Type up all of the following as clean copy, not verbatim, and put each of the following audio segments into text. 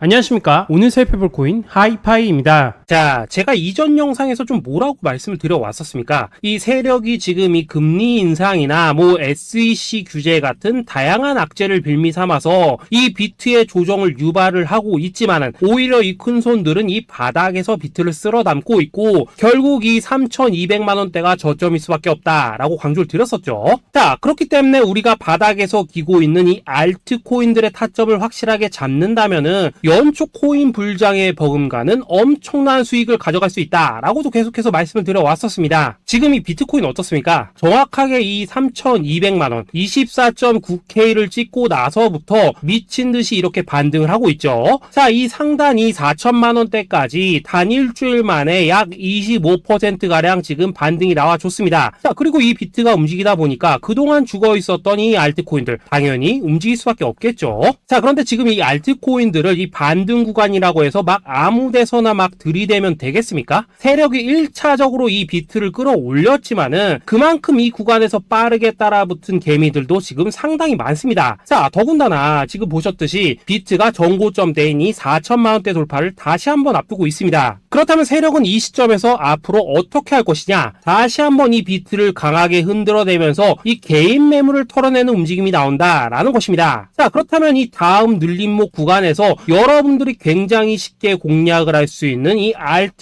안녕하십니까. 오늘 살펴볼 코인 하이파이입니다. 자, 제가 이전 영상에서 좀 뭐라고 말씀을 드려왔었습니까? 이 세력이 지금 이 금리 인상이나 SEC 규제 같은 다양한 악재를 빌미 삼아서 이 비트의 조정을 유발을 하고 있지만은 오히려 이 큰손들은 이 바닥에서 비트를 쓸어 담고 있고 결국 이 3,200만 원대가 저점일 수밖에 없다라고 강조를 드렸었죠. 자, 그렇기 때문에 우리가 바닥에서 기고 있는 이 알트코인들의 타점을 확실하게 잡는다면은 연초 코인 불장의 버금가는 엄청난 수익을 가져갈 수 있다라고도 계속해서 말씀을 드려왔었습니다. 지금 이 비트코인 어떻습니까? 정확하게 이 3,200만원 24.9K를 찍고 나서부터 미친듯이 이렇게 반등을 하고 있죠. 자, 이 상단이 4천만원대까지 단 일주일 만에 약 25%가량 지금 반등이 나와줬습니다. 자, 그리고 이 비트가 움직이다 보니까 그동안 죽어 있었던 이 알트코인들 당연히 움직일 수밖에 없겠죠. 자, 그런데 지금 이 알트코인들을 이 반등 구간이라고 해서 막 아무 데서나 막 들이대면 되겠습니까? 세력이 1차적으로 이 비트를 끌어올렸지만은 그만큼 이 구간에서 빠르게 따라붙은 개미들도 지금 상당히 많습니다. 자, 더군다나 지금 보셨듯이 비트가 전고점대인 이 4천만 원대 돌파를 다시 한번 앞두고 있습니다. 그렇다면 세력은 이 시점에서 앞으로 어떻게 할 것이냐? 다시 한번 이 비트를 강하게 흔들어내면서 이 개인 매물을 털어내는 움직임이 나온다라는 것입니다. 자, 그렇다면 이 다음 눌림목 구간에서 여러분들이 굉장히 쉽게 공략을 할 수 있는 이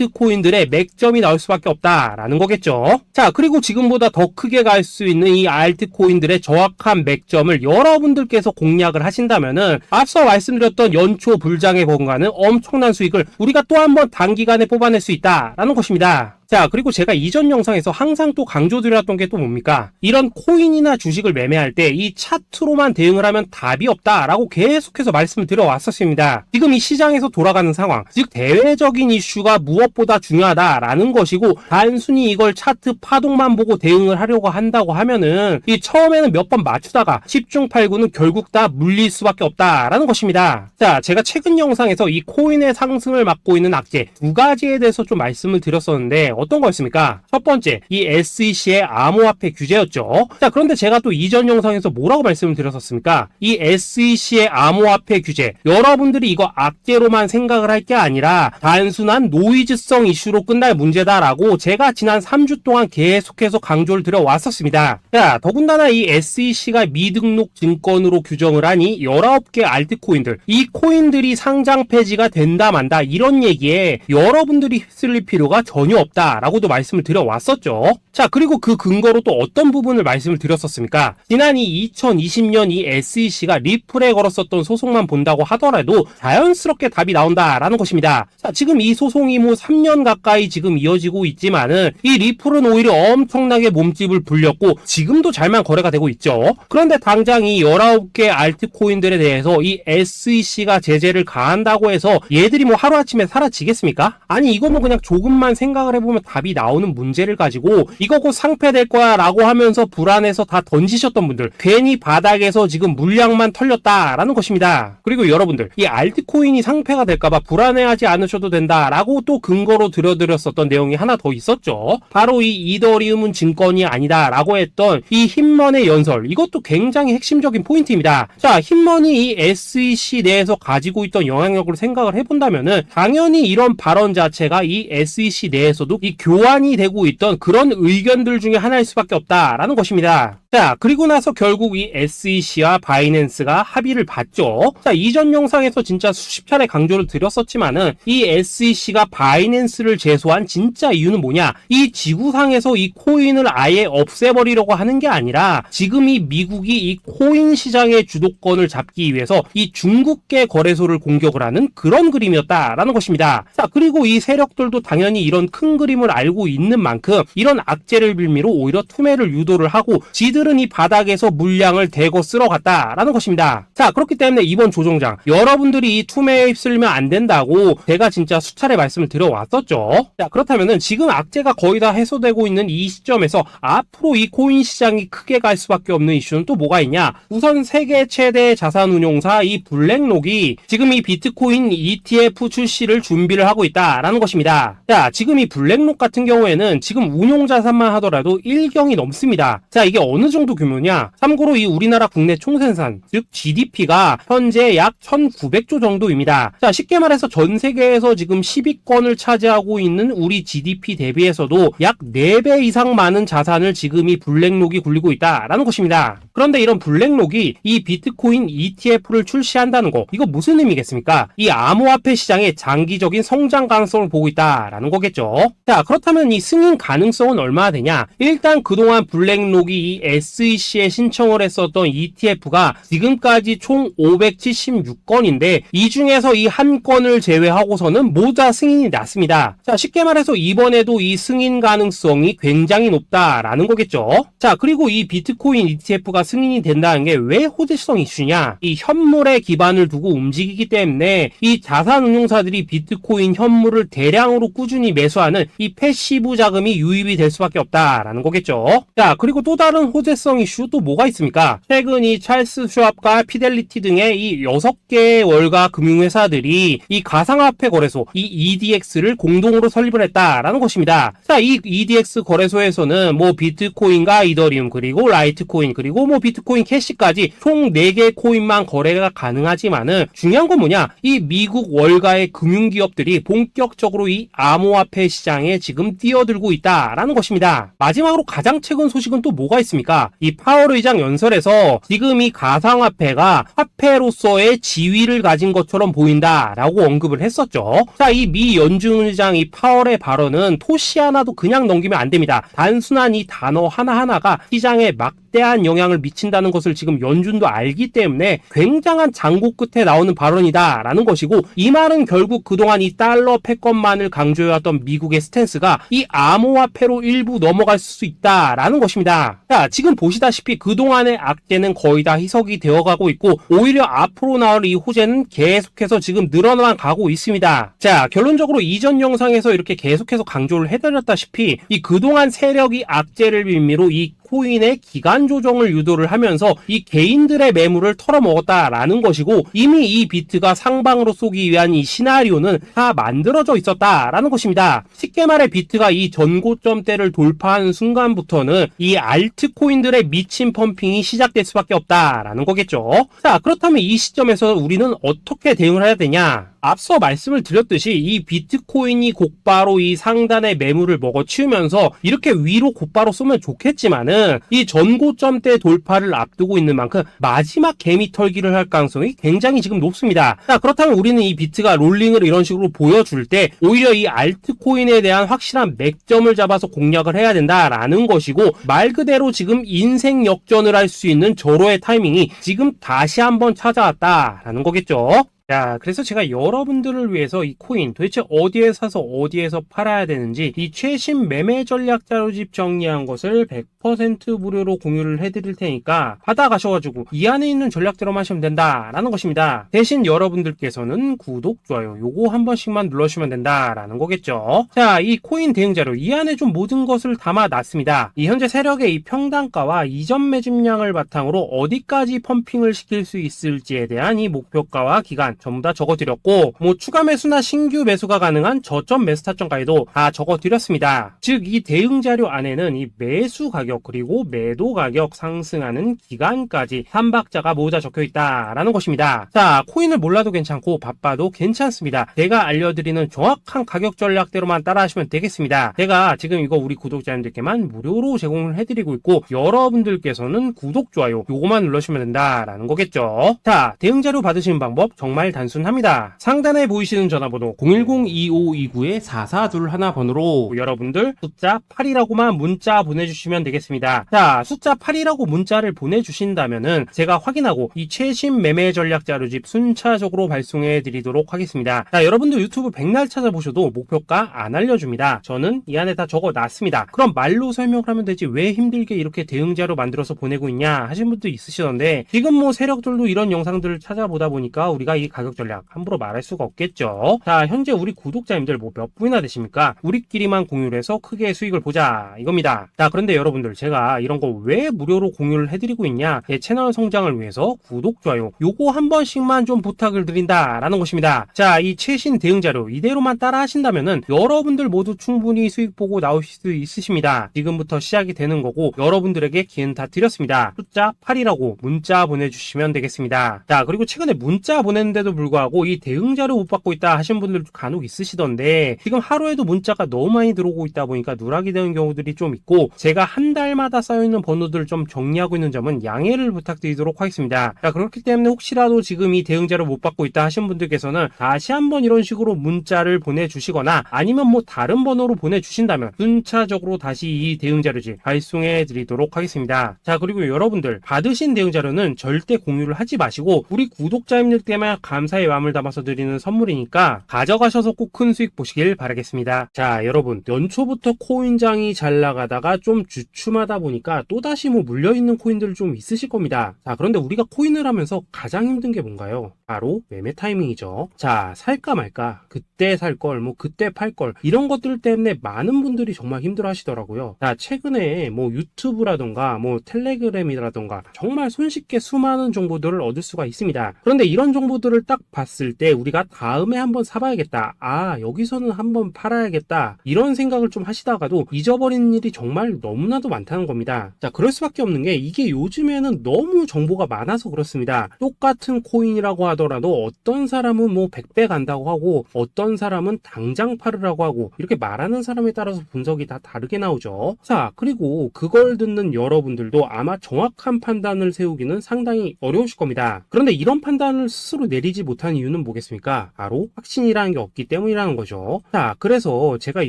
알트코인들의 맥점이 나올 수밖에 없다라는 거겠죠. 자, 그리고 지금보다 더 크게 갈 수 있는 이 알트코인들의 정확한 맥점을 여러분들께서 공략을 하신다면은 앞서 말씀드렸던 연초 불장의 버금가는 엄청난 수익을 우리가 또 한 번 단기간에 뽑아낼 수 있다라는 것입니다. 자, 그리고 제가 이전 영상에서 항상 또 강조드렸던 게 또 뭡니까? 이런 코인이나 주식을 매매할 때 이 차트로만 대응을 하면 답이 없다라고 계속해서 말씀을 드려왔었습니다. 지금 이 시장에서 돌아가는 상황, 즉 대외적인 이슈가 무엇보다 중요하다라는 것이고 단순히 이걸 차트 파동만 보고 대응을 하려고 한다고 하면은 이 처음에는 몇 번 맞추다가 10중 8구는 결국 다 물릴 수밖에 없다라는 것입니다. 자, 제가 최근 영상에서 이 코인의 상승을 막고 있는 악재 두 가지에 대해서 좀 말씀을 드렸었는데 어떤 거였습니까? 첫 번째, 이 SEC의 암호화폐 규제였죠. 자, 그런데 제가 또 이전 영상에서 뭐라고 말씀을 드렸었습니까? 이 SEC의 암호화폐 규제, 여러분들이 이거 악재로만 생각을 할 게 아니라 단순한 노이즈성 이슈로 끝날 문제다라고 제가 지난 3주 동안 계속해서 강조를 드려왔었습니다. 자, 더군다나 이 SEC가 미등록 증권으로 규정을 하니 19개 알트코인들, 이 코인들이 상장 폐지가 된다 만다 이런 얘기에 여러분들이 휩쓸릴 필요가 전혀 없다 라고도 말씀을 드려왔었죠. 자, 그리고 그 근거로 또 어떤 부분을 말씀을 드렸었습니까? 지난 이 2020년 이 SEC가 리플에 걸었었던 소송만 본다고 하더라도 자연스럽게 답이 나온다라는 것입니다. 자, 지금 이 소송이 3년 가까이 지금 이어지고 있지만은 이 리플은 오히려 엄청나게 몸집을 불렸고 지금도 잘만 거래가 되고 있죠. 그런데 당장 이 19개 알트코인들에 대해서 이 SEC가 제재를 가한다고 해서 얘들이 하루아침에 사라지겠습니까? 아니, 이거 그냥 조금만 생각을 해보면 답이 나오는 문제를 가지고 이거 곧 상폐될 거야 라고 하면서 불안해서 다 던지셨던 분들, 괜히 바닥에서 지금 물량만 털렸다라는 것입니다. 그리고 여러분들, 이 알트코인이 상폐가 될까봐 불안해하지 않으셔도 된다라고 또 근거로 들어드렸었던 내용이 하나 더 있었죠. 바로 이 이더리움은 증권이 아니다 라고 했던 이 힙먼의 연설, 이것도 굉장히 핵심적인 포인트입니다. 자, 힙먼이 이 SEC 내에서 가지고 있던 영향력을 생각을 해본다면은 당연히 이런 발언 자체가 이 SEC 내에서도 이 교환이 되고 있던 그런 의견들 중에 하나일 수밖에 없다라는 것입니다. 자, 그리고 나서 결국 이 SEC와 바이낸스가 합의를 봤죠. 자, 이전 영상에서 진짜 수십 차례 강조를 드렸었지만은 이 SEC가 바이낸스를 제소한 진짜 이유는 뭐냐? 이 지구상에서 이 코인을 아예 없애버리려고 하는 게 아니라 지금 이 미국이 이 코인 시장의 주도권을 잡기 위해서 이 중국계 거래소를 공격을 하는 그런 그림이었다라는 것입니다. 자, 그리고 이 세력들도 당연히 이런 큰 그림을 알고 있는 만큼 이런 악재를 빌미로 오히려 투매를 유도를 하고 지들은 이 바닥에서 물량을 대거 쓸어갔다라는 것입니다. 자, 그렇기 때문에 이번 조정장 여러분들이 이 투매에 휩쓸리면 안 된다고 제가 진짜 수차례 말씀을 드려왔었죠. 자, 그렇다면은 지금 악재가 거의 다 해소되고 있는 이 시점에서 앞으로 이 코인 시장이 크게 갈 수밖에 없는 이슈는 또 뭐가 있냐? 우선 세계 최대 자산운용사 이 블랙록이 지금 이 비트코인 ETF 출시를 준비를 하고 있다라는 것입니다. 자, 지금 이 블랙록 블랙록 같은 경우에는 지금 운용 자산만 하더라도 1경이 넘습니다. 자, 이게 어느 정도 규모냐? 참고로 이 우리나라 국내 총생산, 즉 GDP가 현재 약 1900조 정도입니다. 자, 쉽게 말해서 전 세계에서 지금 10위권을 차지하고 있는 우리 GDP 대비해서도 약 4배 이상 많은 자산을 지금 이 블랙록이 굴리고 있다라는 것입니다. 그런데 이런 블랙록이 이 비트코인 ETF를 출시한다는 거, 이거 무슨 의미겠습니까? 이 암호화폐 시장의 장기적인 성장 가능성을 보고 있다라는 거겠죠. 자, 그렇다면 이 승인 가능성은 얼마나 되냐? 일단 그동안 블랙록이 이 SEC에 신청을 했었던 ETF가 지금까지 총 576건인데 이 중에서 이 한 건을 제외하고서는 모두 다 승인이 났습니다. 자, 쉽게 말해서 이번에도 이 승인 가능성이 굉장히 높다라는 거겠죠. 자, 그리고 이 비트코인 ETF가 승인이 된다는 게 왜 호재성 이슈냐? 이 현물에 기반을 두고 움직이기 때문에 이 자산 운용사들이 비트코인 현물을 대량으로 꾸준히 매수하는 이 패시브 자금이 유입이 될 수밖에 없다라는 거겠죠. 자, 그리고 또 다른 호재성 이슈 또 뭐가 있습니까? 최근 이 찰스 슈왑과 피델리티 등의 이 6개의 월가 금융회사들이 이 가상화폐 거래소 이 EDX를 공동으로 설립을 했다라는 것입니다. 자, 이 EDX 거래소에서는 뭐 비트코인과 이더리움 그리고 라이트코인 그리고 뭐 비트코인 캐시까지 총 4개 코인만 거래가 가능하지만은 중요한 건 뭐냐? 이 미국 월가의 금융기업들이 본격적으로 이 암호화폐 시장에 지금 뛰어들고 있다라는 것입니다. 마지막으로 가장 최근 소식은 또 뭐가 있습니까? 이 파월 의장 연설에서 지금 이 가상화폐가 화폐로서의 지위를 가진 것처럼 보인다라고 언급을 했었죠. 자, 이 미 연준 의장 이 파월의 발언은 토시 하나도 그냥 넘기면 안 됩니다. 단순한 이 단어 하나하나가 시장에 막대한 영향을 미친다는 것을 지금 연준도 알기 때문에 굉장한 장고 끝에 나오는 발언이다라는 것이고, 이 말은 결국 그동안 이 달러 패권만을 강조해왔던 미국의 스탠스가 이 암호화폐로 일부 넘어갈 수 있다라는 것입니다. 자, 지금 보시다시피 그동안의 악재는 거의 다 희석이 되어가고 있고 오히려 앞으로 나올 이 호재는 계속해서 지금 늘어나만 가고 있습니다. 자, 결론적으로 이전 영상에서 이렇게 계속해서 강조를 해드렸다시피 이 그동안 세력이 악재를 빌미로 이 코인의 기간 조정을 유도를 하면서 이 개인들의 매물을 털어먹었다라는 것이고, 이미 이 비트가 상방으로 쏘기 위한 이 시나리오는 다 만들어져 있었다라는 것입니다. 쉽게 말해 비트가 이 전고점대를 돌파하는 순간부터는 이 알트코인들의 미친 펌핑이 시작될 수밖에 없다라는 거겠죠. 자, 그렇다면 이 시점에서 우리는 어떻게 대응을 해야 되냐? 앞서 말씀을 드렸듯이 이 비트코인이 곧바로 이 상단의 매물을 먹어치우면서 이렇게 위로 곧바로 쏘면 좋겠지만은 이 전고점대 돌파를 앞두고 있는 만큼 마지막 개미 털기를 할 가능성이 굉장히 지금 높습니다. 자, 그렇다면 우리는 이 비트가 롤링을 이런 식으로 보여줄 때 오히려 이 알트코인에 대한 확실한 맥점을 잡아서 공략을 해야 된다라는 것이고, 말 그대로 지금 인생 역전을 할 수 있는 절호의 타이밍이 지금 다시 한번 찾아왔다라는 거겠죠. 자, 그래서 제가 여러분들을 위해서 이 코인 도대체 어디에 사서 어디에서 팔아야 되는지 이 최신 매매 전략 자료집 정리한 것을 100% 무료로 공유를 해드릴 테니까 받아가셔가지고 이 안에 있는 전략대로만 하시면 된다라는 것입니다. 대신 여러분들께서는 구독, 좋아요 요거 한 번씩만 눌러주시면 된다라는 거겠죠. 자, 이 코인 대응 자료 이 안에 좀 모든 것을 담아놨습니다. 이 현재 세력의 이 평단가와 이전 매집량을 바탕으로 어디까지 펌핑을 시킬 수 있을지에 대한 이 목표가와 기간 전부 다 적어드렸고, 뭐 추가 매수나 신규 매수가 가능한 저점 매수 타점까지도 다 적어드렸습니다. 즉 이 대응 자료 안에는 이 매수 가격 그리고 매도 가격 상승하는 기간까지 3박자가 모두 다 적혀있다라는 것입니다. 자, 코인을 몰라도 괜찮고 바빠도 괜찮습니다. 제가 알려드리는 정확한 가격 전략대로만 따라하시면 되겠습니다. 제가 지금 이거 우리 구독자님들께만 무료로 제공을 해드리고 있고, 여러분들께서는 구독, 좋아요 요거만 눌러주시면 된다라는 거겠죠. 자, 대응 자료 받으시는 방법 정말 단순합니다. 상단에 보이시는 전화번호 010-2529-4421번으로 여러분들 숫자 8이라고만 문자 보내주시면 되겠습니다. 자, 숫자 8이라고 문자를 보내주신다면은 제가 확인하고 이 최신 매매 전략 자료집 순차적으로 발송해 드리도록 하겠습니다. 자, 여러분들 유튜브 백날 찾아보셔도 목표가 안 알려줍니다. 저는 이 안에 다 적어놨습니다. 그럼 말로 설명을 하면 되지 왜 힘들게 이렇게 대응 자료 만들어서 보내고 있냐 하신 분도 있으시던데, 지금 뭐 세력들도 이런 영상들을 찾아보다 보니까 우리가 이 가격 전략 함부로 말할 수가 없겠죠. 자, 현재 우리 구독자님들 뭐 몇 분이나 되십니까? 우리끼리만 공유를 해서 크게 수익을 보자 이겁니다. 자, 그런데 여러분들 제가 이런 거 왜 무료로 공유를 해드리고 있냐? 제 채널 성장을 위해서 구독, 좋아요 요거 한 번씩만 좀 부탁을 드린다라는 것입니다. 자, 이 최신 대응 자료 이대로만 따라 하신다면은 여러분들 모두 충분히 수익 보고 나오실 수 있으십니다. 지금부터 시작이 되는 거고 여러분들에게 기회는 다 드렸습니다. 숫자 8이라고 문자 보내주시면 되겠습니다. 자, 그리고 최근에 문자 보냈는데도 불구하고 이 대응 자료 못 받고 있다 하신 분들 간혹 있으시던데 지금 하루에도 문자가 너무 많이 들어오고 있다 보니까 누락이 되는 경우들이 좀 있고 제가 한 달마다 쌓여있는 번호들을 좀 정리하고 있는 점은 양해를 부탁드리도록 하겠습니다. 자, 그렇기 때문에 혹시라도 지금 이 대응 자료 못 받고 있다 하신 분들께서는 다시 한번 이런 식으로 문자를 보내주시거나 아니면 뭐 다른 번호로 보내주신다면 순차적으로 다시 이 대응 자료지 발송해 드리도록 하겠습니다. 자, 그리고 여러분들 받으신 대응 자료는 절대 공유를 하지 마시고 우리 구독자님들께만 감사의 마음을 담아서 드리는 선물이니까 가져가셔서 꼭 큰 수익 보시길 바라겠습니다. 자, 여러분 연초부터 코인장이 잘 나가다가 좀 주춤하다 보니까 또다시 뭐 물려있는 코인들 좀 있으실 겁니다. 자, 그런데 우리가 코인을 하면서 가장 힘든 게 뭔가요? 바로 매매 타이밍이죠. 자, 살까 말까, 그때 살 걸, 뭐 그때 팔 걸, 이런 것들 때문에 많은 분들이 정말 힘들어 하시더라고요. 자, 최근에 뭐 유튜브라던가 뭐 텔레그램이라던가 정말 손쉽게 수많은 정보들을 얻을 수가 있습니다. 그런데 이런 정보들을 딱 봤을 때 우리가 다음에 한번 사봐야겠다, 아 여기서는 한번 팔아야겠다, 이런 생각을 좀 하시다가도 잊어버리는 일이 정말 너무나도 많다는 겁니다. 자, 그럴 수밖에 없는 게 이게 요즘에는 너무 정보가 많아서 그렇습니다. 똑같은 코인이라고 하더라도 어떤 사람은 뭐 100배 간다고 하고 어떤 사람은 당장 팔으라고 하고 이렇게 말하는 사람에 따라서 분석이 다 다르게 나오죠. 자, 그리고 그걸 듣는 여러분들도 아마 정확한 판단을 세우기는 상당히 어려우실 겁니다. 그런데 이런 판단을 스스로 내리지 못하는 이유는 뭐겠습니까? 바로 확신이라는 게 없기 때문이라는 거죠. 자, 그래서 제가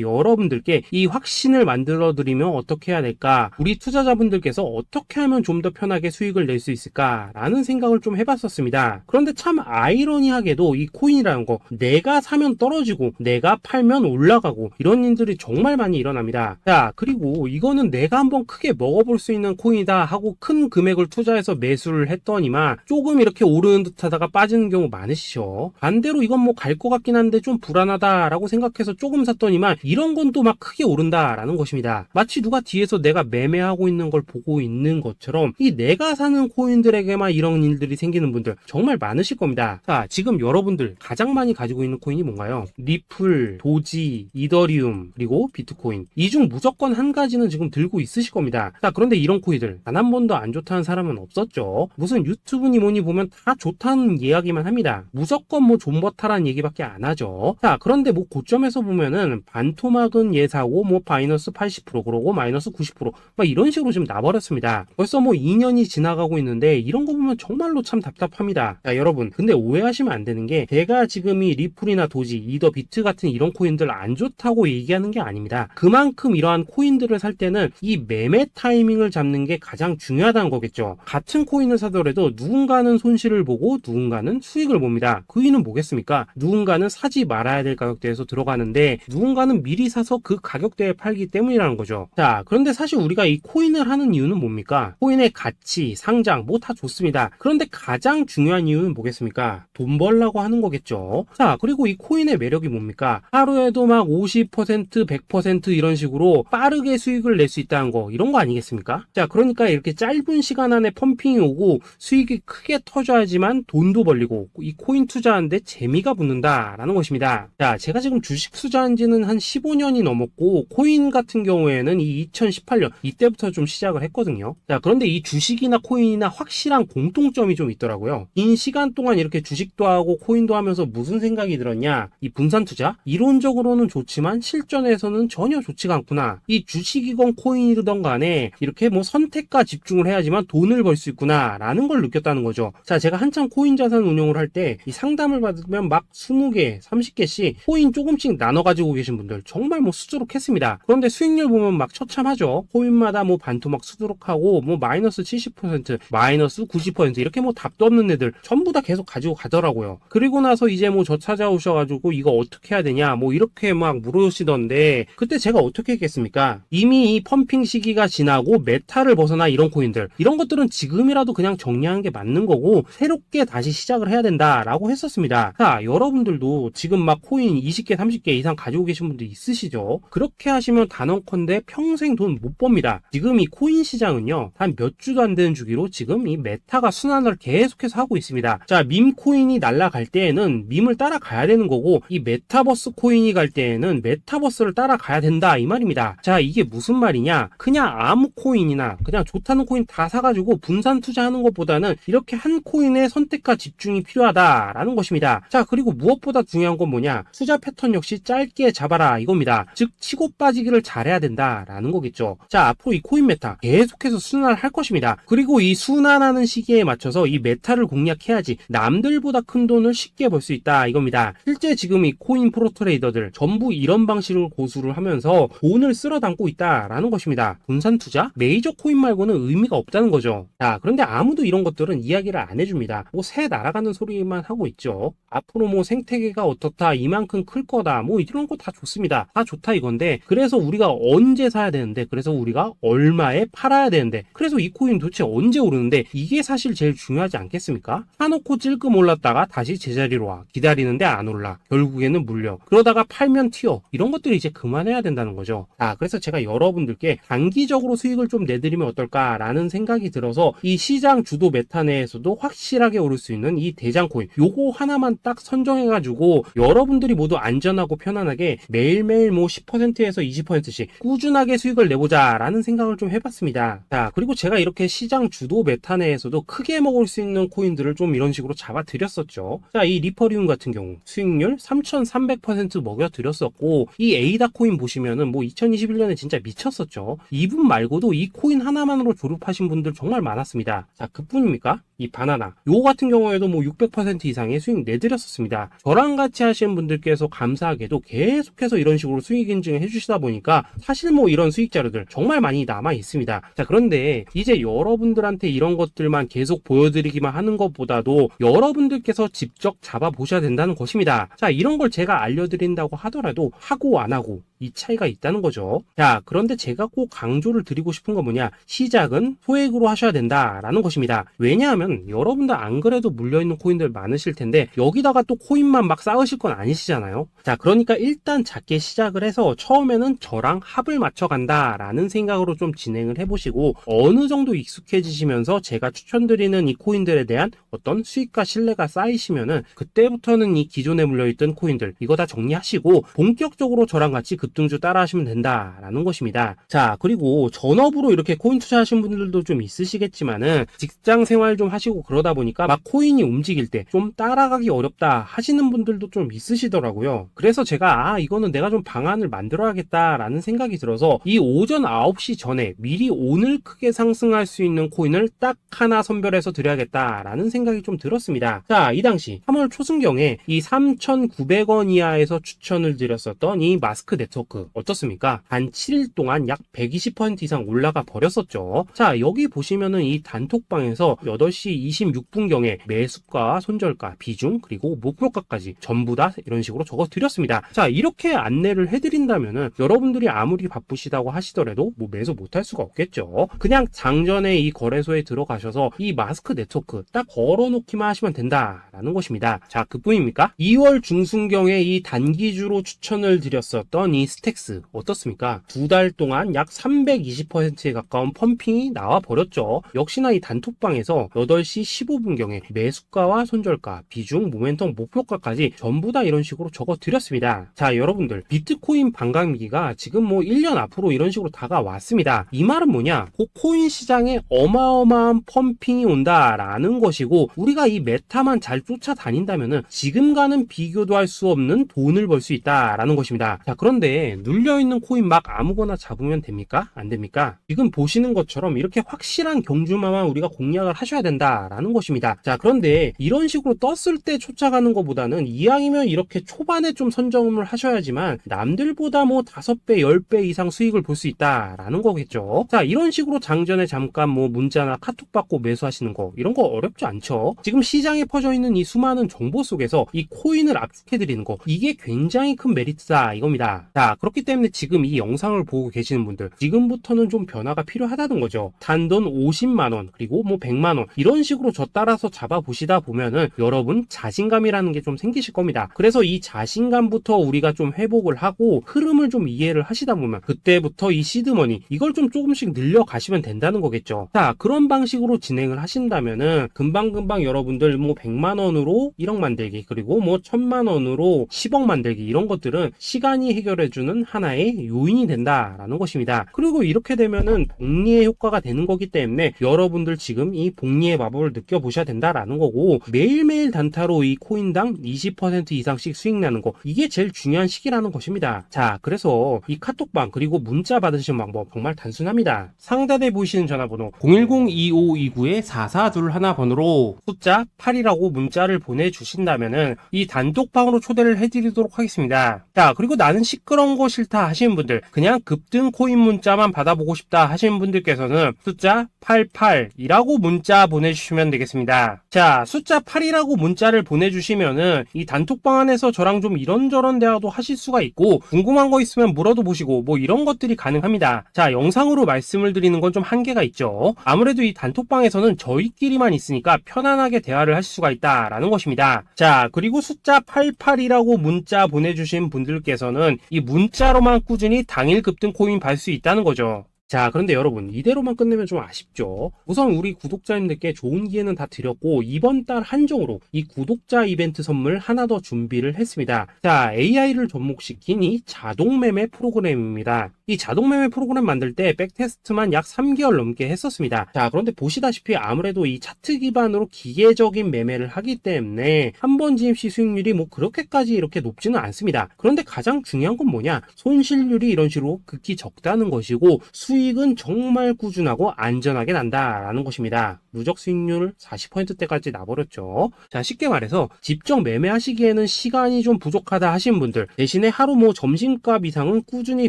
여러분들께 이 확신을 만들어 드리면 어떻게 해야 될까? 우리 투자자분들께서 어떻게 하면 좀 더 편하게 수익을 낼 수 있을까? 라는 생각을 좀 해봤었습니다. 그런데 참 아이러니하게도 이 코인이라는 거 내가 사면 떨어지고 내가 팔면 올라가고 이런 일들이 정말 많이 일어납니다. 자, 그리고 이거는 내가 한번 크게 먹어볼 수 있는 코인이다 하고 큰 금액을 투자해서 매수를 했더니만 조금 이렇게 오르는 듯 하다가 빠지는 경우 많으시죠. 반대로 이건 뭐 갈 것 같긴 한데 좀 불안하다라고 생각해서 조금 샀더니만 이런 건 또 막 크게 오른다라는 것입니다. 마치 누가 뒤에서 내가 매매하고 있는 걸 보고 있는 것처럼 이 내가 사는 코인들에게만 이런 일들이 생기는 분들 정말 많으실 겁니다. 자, 지금 여러분들 가장 많이 가지고 있는 코인이 뭔가요? 리플, 도지, 이더리움, 그리고 비트코인. 이 중 무조건 한 가지는 지금 들고 있으실 겁니다. 자, 그런데 이런 코인들 단 한 번도 안 좋다는 사람은 없었죠. 무슨 유튜브니 뭐니 보면 다 좋다는 이야기만 합니다. 무조건 뭐 존버타라는 얘기밖에 안 하죠. 자, 그런데 뭐 고점에서 보면은 반토막은 예사고 뭐 마이너스 80% 그러고 마이너스 90% 막 이런 식으로 지금 나버렸습니다. 벌써 뭐 2년이 지나가고 있는데 이런 거 보면 정말로 참 답답합니다. 자, 여러분 근데 오해하시면 안 되는 게 제가 지금 이 리플이나 도지, 이더, 비트 같은 이런 코인들 안 좋다고 얘기하는 게 아닙니다. 그만큼 이러한 코인들을 살 때는 이 매매 타이밍을 잡는 게 가장 중요하다는 거겠죠. 같은 코인을 사더라도 누군가는 손실을 보고 누군가는 수익을 봅니다. 그 이유는 뭐겠습니까? 누군가는 사지 말아야 될 가격대에서 들어가는데 누군가는 미리 사서 그 가격대에 팔기 때문이라는 거죠. 자, 그런데 사실 우리가 이 코인을 하는 이유는 뭡니까? 코인의 가치, 상장 뭐 다 좋습니다. 그런데 가장 중요한 이유는 뭐겠습니까? 돈 벌라고 하는 거겠죠. 자, 그리고 이 코인의 매력이 뭡니까? 하루에도 막 50%, 100% 이런 식으로 빠르게 수익을 낼 수 있다는 거, 이런 거 아니겠습니까? 자, 그러니까 이렇게 짧은 시간 안에 펌핑이 오고 수익이 크게 터져야지만 돈도 벌리고 이 코인 투자하는데 재미가 붙는다라는 것입니다. 자, 제가 지금 주식 투자한 지는 한 15년이 넘었고 코인 같은 경우에는 이 2018년 이때부터 좀 시작을 했거든요. 자, 그런데 이 주식이나 코인이나 확실한 공통점이 좀 있더라고요. 긴 시간 동안 이렇게 주식도 하고 코인도 하면서 무슨 생각이 들었냐? 이 분산 투자? 이론적으로는 좋지만 실전에서는 전혀 좋지가 않구나. 이 주식이건 코인이든 간에 이렇게 뭐 선택과 집중을 해야지만 돈을 벌 수 있구나 라는 걸 느꼈다는 거죠. 자, 제가 한참 코인 자산 운용을 할 때 이 상담을 받으면 막 20개, 30개씩 코인 조금씩 나눠 가지고 계신 분들 정말 뭐 수두룩했습니다. 그런데 수익률 보면 막 처참하죠. 코인마다 뭐 반토막 수두룩하고 뭐 마이너스 70%, 마이너스 90% 이렇게 뭐 답도 없는 애들 전부 다 계속 가지고 가더라고요. 그리고 나서 이제 뭐 저 찾아오셔가지고 이거 어떻게 해야 되냐 뭐 이렇게 막 물으시던데 그때 제가 어떻게 했겠습니까? 이미 이 펌핑 시기가 지나고 메타를 벗어나 이런 코인들 이런 것들은 지금이라도 그냥 정리하는 게 맞는 거고 새롭게 다시 시작을 해야 된다. 된다라고 했었습니다. 자, 여러분들도 지금 막 코인 20개, 30개 이상 가지고 계신 분들 있으시죠? 그렇게 하시면 단언컨대 평생 돈 못 법니다. 지금 이 코인 시장은요, 한 몇 주도 안 되는 주기로 지금 이 메타가 순환을 계속해서 하고 있습니다. 자, 밈 코인이 날아갈 때에는 밈을 따라가야 되는 거고, 이 메타버스 코인이 갈 때에는 메타버스를 따라가야 된다 이 말입니다. 자, 이게 무슨 말이냐? 그냥 아무 코인이나 그냥 좋다는 코인 다 사가지고 분산 투자하는 것보다는 이렇게 한 코인에 선택과 집중이 필요하다라는 것입니다. 자, 그리고 무엇보다 중요한 건 뭐냐? 투자 패턴 역시 짧게 잡아라 이겁니다. 즉 치고 빠지기를 잘해야 된다라는 거겠죠. 자, 앞으로 이 코인 메타 계속해서 순환을 할 것입니다. 그리고 이 순환하는 시기에 맞춰서 이 메타를 공략해야지 남들보다 큰 돈을 쉽게 벌 수 있다 이겁니다. 실제 지금 이 코인 프로 트레이더들 전부 이런 방식을 고수를 하면서 돈을 쓸어 담고 있다라는 것입니다. 분산 투자? 메이저 코인 말고는 의미가 없다는 거죠. 자, 그런데 아무도 이런 것들은 이야기를 안 해줍니다. 뭐 새 날아가는 소리만 하고 있죠. 앞으로 뭐 생태계가 어떻다, 이만큼 클 거다, 뭐 이런 거 다 좋습니다. 다 좋다 이건데, 그래서 우리가 언제 사야 되는데, 그래서 우리가 얼마에 팔아야 되는데, 그래서 이 코인 도대체 언제 오르는데, 이게 사실 제일 중요하지 않겠습니까? 사놓고 찔끔 올랐다가 다시 제자리로 와. 기다리는데 안 올라. 결국에는 물려. 그러다가 팔면 튀어. 이런 것들이 이제 그만해야 된다는 거죠. 자, 그래서 제가 여러분들께 단기적으로 수익을 좀 내드리면 어떨까라는 생각이 들어서 이 시장 주도 메타 내에서도 확실하게 오를 수 있는 이 대장 코인, 요거 하나만 딱 선정해가지고 여러분들이 모두 안전하고 편안하게 매일매일 뭐 10%에서 20%씩 꾸준하게 수익을 내보자라는 생각을 좀 해봤습니다. 자, 그리고 제가 이렇게 시장 주도 메타 내에서도 크게 먹을 수 있는 코인들을 좀 이런 식으로 잡아드렸었죠. 자, 이 리퍼리움 같은 경우 수익률 3,300% 먹여드렸었고, 이 에이다 코인 보시면은 뭐 2021년에 진짜 미쳤었죠. 이분 말고도 이 코인 하나만으로 졸업하신 분들 정말 많았습니다. 자, 그뿐입니까? 이 바나나 요거 같은 경우에도 뭐 600% 이상의 수익 내드렸었습니다. 저랑 같이 하시는 분들께서 감사하게도 계속해서 이런 식으로 수익 인증을 해주시다 보니까 사실 뭐 이런 수익 자료들 정말 많이 남아 있습니다. 자, 그런데 이제 여러분들한테 이런 것들만 계속 보여드리기만 하는 것보다도 여러분들께서 직접 잡아보셔야 된다는 것입니다. 자, 이런 걸 제가 알려드린다고 하더라도 하고 안 하고 이 차이가 있다는 거죠. 자, 그런데 제가 꼭 강조를 드리고 싶은 건 뭐냐? 시작은 소액으로 하셔야 된다라는 것입니다. 왜냐하면 여러분들 안 그래도 물려있는 코인들 많으실 텐데 여기다가 또 코인만 막 쌓으실 건 아니시잖아요. 자, 그러니까 일단 작게 시작을 해서 처음에는 저랑 합을 맞춰간다라는 생각으로 좀 진행을 해보시고, 어느 정도 익숙해지시면서 제가 추천드리는 이 코인들에 대한 어떤 수익과 신뢰가 쌓이시면은 그때부터는 이 기존에 물려있던 코인들 이거 다 정리하시고 본격적으로 저랑 같이 급등주 따라 하시면 된다라는 것입니다. 자, 그리고 전업으로 이렇게 코인 투자하시는 분들도 좀 있으시겠지만은 직장 생활 좀 하시고 그러다 보니까 막 코인이 움직일 때 좀 따라가기 어렵다 하시는 분들도 좀 있으시더라고요. 그래서 제가 이거는 내가 좀 방안을 만들어야겠다라는 생각이 들어서 이 오전 9시 전에 미리 오늘 크게 상승할 수 있는 코인을 딱 하나 선별해서 드려야겠다라는 생각이 좀 들었습니다. 자, 이 당시 3월 초순경에 이 3,900원 이하에서 추천을 드렸었던 이 마스크 네트워크 어떻습니까? 단 7일 동안 약 120% 이상 올라가 버렸었죠. 자, 여기 보시면은 이 단톡방에서 8시 26분경에 매수가, 손절가, 비중, 그리고 목표가까지 전부 다 이런 식으로 적어 드렸습니다. 자, 이렇게 안내를 해드린다면은 여러분들이 아무리 바쁘시다고 하시더라도 뭐 매수 못할 수가 없겠죠. 그냥 장전에 이 거래소에 들어가셔서 이 마스크 네트워크 딱 걸어놓기만 하시면 된다라는 것입니다. 자, 그뿐입니까? 2월 중순경에 이 단기주로 추천을 드렸었던 이 스택스 어떻습니까? 두 달 동안 약 320%에 가까운 펌핑이 나와 버렸죠. 역시나 이 단톡방에서 8시 15분경에 매수가와 손절가, 비중, 모멘텀, 목표가까지 전부 다 이런 식으로 적어 드렸습니다. 자, 여러분들 비트코인 반감기가 지금 뭐 1년 앞으로 이런 식으로 다가왔습니다. 이 말은 뭐냐? 그 코인 시장에 어마어마한 펌핑이 온다라는 것이고, 우리가 이 메타만 잘 쫓아다닌다면은 지금과는 비교도 할 수 없는 돈을 벌 수 있다라는 것입니다. 자, 그런데 눌려있는 코인 막 아무거나 잡으면 됩니까? 안 됩니까? 지금 보시는 것처럼 이렇게 확실한 경주마만 우리가 공략을 하셔야 된다라는 것입니다. 자, 그런데 이런 식으로 떴을 때 쫓아가는 것보다는 이왕이면 이렇게 초반에 좀 선점을 하셔야지만 남들보다 뭐 5배, 10배 이상 수익을 볼 수 있다라는 거겠죠. 자, 이런 식으로 장전에 잠깐 뭐 문자나 카톡 받고 매수하시는 거 이런 거 어렵지 않죠. 지금 시장에 퍼져 있는 이 수많은 정보 속에서 이 코인을 압축해드리는 거, 이게 굉장히 큰 메리트다 이겁니다. 자, 그렇기 때문에 지금 이 영상을 보고 계시는 분들 지금부터는 좀 변화가 필요하다는 거죠. 단돈 50만원 그리고 뭐 100만원 이런 이런 식으로 저 따라서 잡아보시다 보면은 여러분 자신감이라는 게 좀 생기실 겁니다. 그래서 이 자신감부터 우리가 좀 회복을 하고 흐름을 좀 이해를 하시다 보면 그때부터 이 시드머니 이걸 좀 조금씩 늘려가시면 된다는 거겠죠. 자, 그런 방식으로 진행을 하신다면은 금방금방 여러분들 뭐 100만원으로 1억 만들기, 그리고 뭐 1000만원으로 10억 만들기, 이런 것들은 시간이 해결해주는 하나의 요인이 된다라는 것입니다. 그리고 이렇게 되면은 복리의 효과가 되는 거기 때문에 여러분들 지금 이 복리의 마법을 느껴보셔야 된다라는 거고, 매일매일 단타로 이 코인당 20% 이상씩 수익 나는 거, 이게 제일 중요한 시기라는 것입니다. 자, 그래서 이 카톡방 그리고 문자 받으시는 방법 정말 단순합니다. 상단에 보이시는 전화번호 010-2529-4421 번호로 숫자 8이라고 문자를 보내주신다면은 이 단톡방으로 초대를 해드리도록 하겠습니다. 자, 그리고 나는 시끄러운 거 싫다 하시는 분들, 그냥 급등 코인 문자만 받아보고 싶다 하시는 분들께서는 숫자 88이라고 문자 보내주시면 되겠습니다. 자, 숫자 8이라고 문자를 보내주시면은 이 단톡방 안에서 저랑 좀 이런저런 대화도 하실 수가 있고, 궁금한 거 있으면 물어도 보시고 뭐 이런 것들이 가능합니다. 자, 영상으로 말씀을 드리는 건 좀 한계가 있죠. 아무래도 이 단톡방에서는 저희끼리만 있으니까 편안하게 대화를 하실 수가 있다라는 것입니다. 자, 그리고 숫자 88이라고 문자 보내주신 분들께서는 이 문자로만 꾸준히 당일 급등 코인 받을 수 있다는 거죠. 자, 그런데 여러분, 이대로만 끝내면 좀 아쉽죠. 우선 우리 구독자님들께 좋은 기회는 다 드렸고, 이번 달 한정으로 이 구독자 이벤트 선물 하나 더 준비를 했습니다. 자, AI를 접목시킨 이 자동 매매 프로그램입니다. 이 자동 매매 프로그램 만들 때 백테스트만 약 3개월 넘게 했었습니다. 자, 그런데 보시다시피 아무래도 이 차트 기반으로 기계적인 매매를 하기 때문에 한 번 지임 시 수익률이 뭐 그렇게까지 이렇게 높지는 않습니다. 그런데 가장 중요한 건 뭐냐? 손실률이 이런 식으로 극히 적다는 것이고, 수익은 정말 꾸준하고 안전하게 난다라는 것입니다. 누적 수익률 40%대까지 나버렸죠. 자, 쉽게 말해서 직접 매매하시기에는 시간이 좀 부족하다 하신 분들, 대신에 하루 뭐 점심값 이상은 꾸준히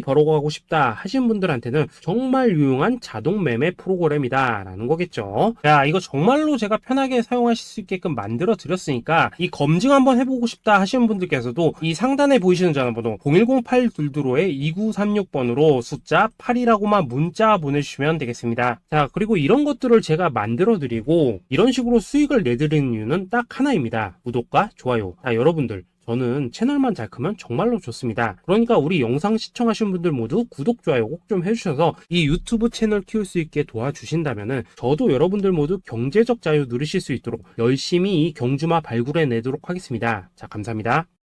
벌어가고 싶다 하신 분들한테는 정말 유용한 자동 매매 프로그램이다 라는 거겠죠. 자, 이거 정말로 제가 편하게 사용하실 수 있게끔 만들어 드렸으니까 이 검증 한번 해보고 싶다 하시는 분들께서도 이 상단에 보이시는 전화번호 010-822-2936번으로 숫자 8이라고만 문자 보내주시면 되겠습니다. 자, 그리고 이런 것들을 제가 만들어 드리고 이런 식으로 수익을 내드리는 이유는 딱 하나입니다. 구독과 좋아요. 자, 여러분들, 저는 채널만 잘 크면 정말로 좋습니다. 그러니까 우리 영상 시청하신 분들 모두 구독, 좋아요 꼭 좀 해주셔서 이 유튜브 채널 키울 수 있게 도와주신다면은 저도 여러분들 모두 경제적 자유 누리실 수 있도록 열심히 이 경주마 발굴해 내도록 하겠습니다. 자, 감사합니다.